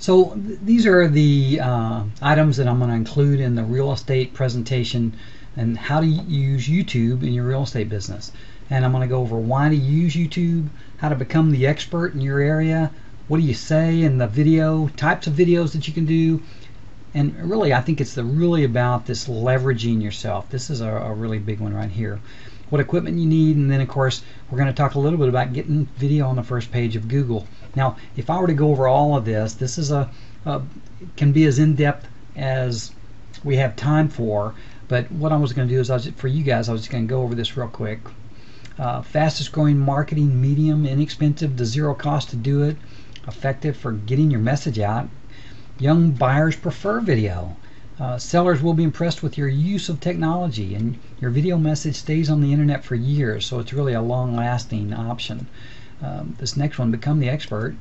So these are the items that I'm going to include in the real estate presentation and how to use YouTube in your real estate business. And I'm going to go over why to use YouTube, how to become the expert in your area, what do you say in the video, types of videos that you can do, and really I think it's really about this leveraging yourself. This is a really big one right here. What equipment you need, and then of course we're going to talk a little bit about getting video on the first page of Google. Now if I were to go over all of this, this is can be as in-depth as we have time for, but what I was going to do is for you guys I was just going to go over this real quick. Fastest growing marketing medium, inexpensive to zero cost to do it, effective for getting your message out. Young buyers prefer video. Sellers will be impressed with your use of technology, and your video message stays on the internet for years, so it's really a long-lasting option. This next one, become the expert.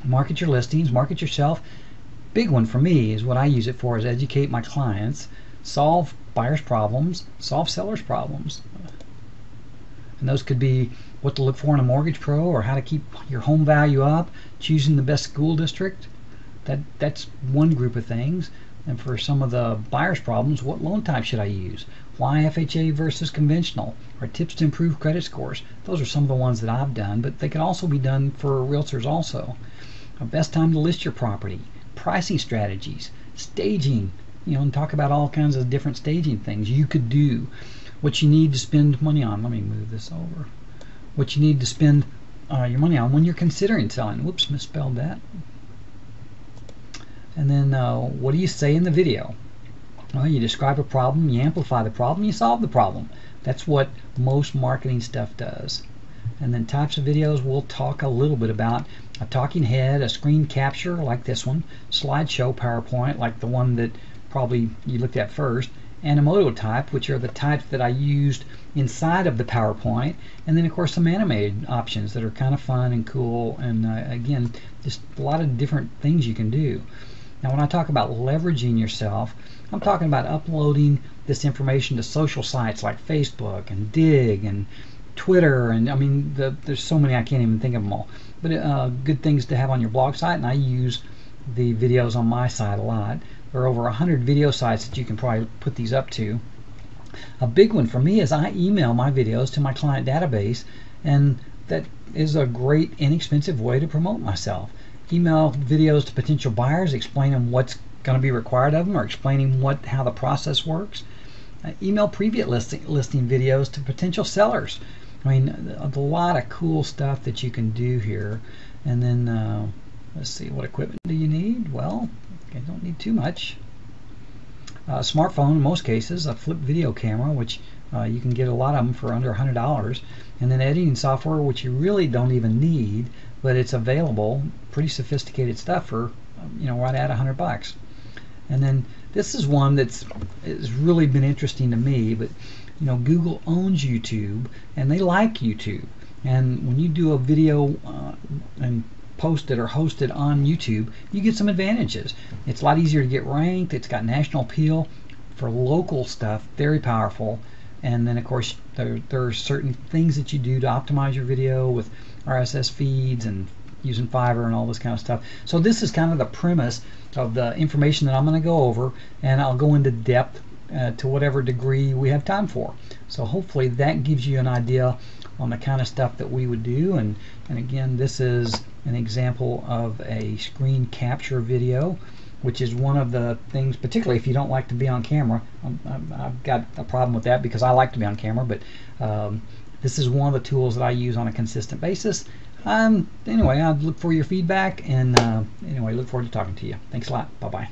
Market your listings, market yourself. Big one for me is what I use it for is educate my clients, solve buyers' problems, solve sellers' problems. And those could be what to look for in a mortgage pro, or how to keep your home value up, choosing the best school district. That's one group of things. And for some of the buyer's problems, what loan type should I use? Why FHA versus conventional? Or tips to improve credit scores. Those are some of the ones that I've done, but they can also be done for realtors also. Best time to list your property, pricing strategies, staging, and talk about all kinds of different staging things you could do. What you need to spend money on. Let me move this over. What you need to spend your money on when you're considering selling. Whoops, misspelled that. And then what do you say in the video? Well, you describe a problem, you amplify the problem, you solve the problem. That's what most marketing stuff does. And then types of videos, we'll talk a little bit about a talking head, a screen capture like this one, slideshow, PowerPoint like the one that probably you looked at first, and a moto type, which are the types that I used inside of the PowerPoint, and then of course some animated options that are kind of fun and cool, and again, just a lot of different things you can do. Now when I talk about leveraging yourself, I'm talking about uploading this information to social sites like Facebook and Dig and Twitter, and I mean there's so many I can't even think of them all, but good things to have on your blog site, and I use the videos on my site a lot. There are over 100 video sites that you can probably put these up to. A big one for me is I email my videos to my client database, and that is a great inexpensive way to promote myself. Email videos to potential buyers, explaining what's going to be required of them, or explaining how the process works. Email previous listing videos to potential sellers. I mean, a lot of cool stuff that you can do here. And then let's see, what equipment do you need? Well, you don't need too much. Smartphone in most cases, a flip video camera, which you can get a lot of them for under $100, and then editing software, which you really don't even need, but it's available, pretty sophisticated stuff for right at $100. And then this is one that's really been interesting to me, but Google owns YouTube, and they like YouTube, and when you do a video and post it or host it on YouTube, you get some advantages. It's a lot easier to get ranked. It's got national appeal. For local stuff, very powerful. And then of course there are certain things that you do to optimize your video with RSS feeds and using Fiverr and all this kind of stuff. So this is kind of the premise of the information that I'm going to go over, and I'll go into depth to whatever degree we have time for. So hopefully that gives you an idea on the kind of stuff that we would do. And again, this is an example of a screen capture video, which is one of the things, particularly if you don't like to be on camera. I've got a problem with that because I like to be on camera, but this is one of the tools that I use on a consistent basis. Anyway, I look for your feedback, and anyway, look forward to talking to you. Thanks a lot. Bye-bye.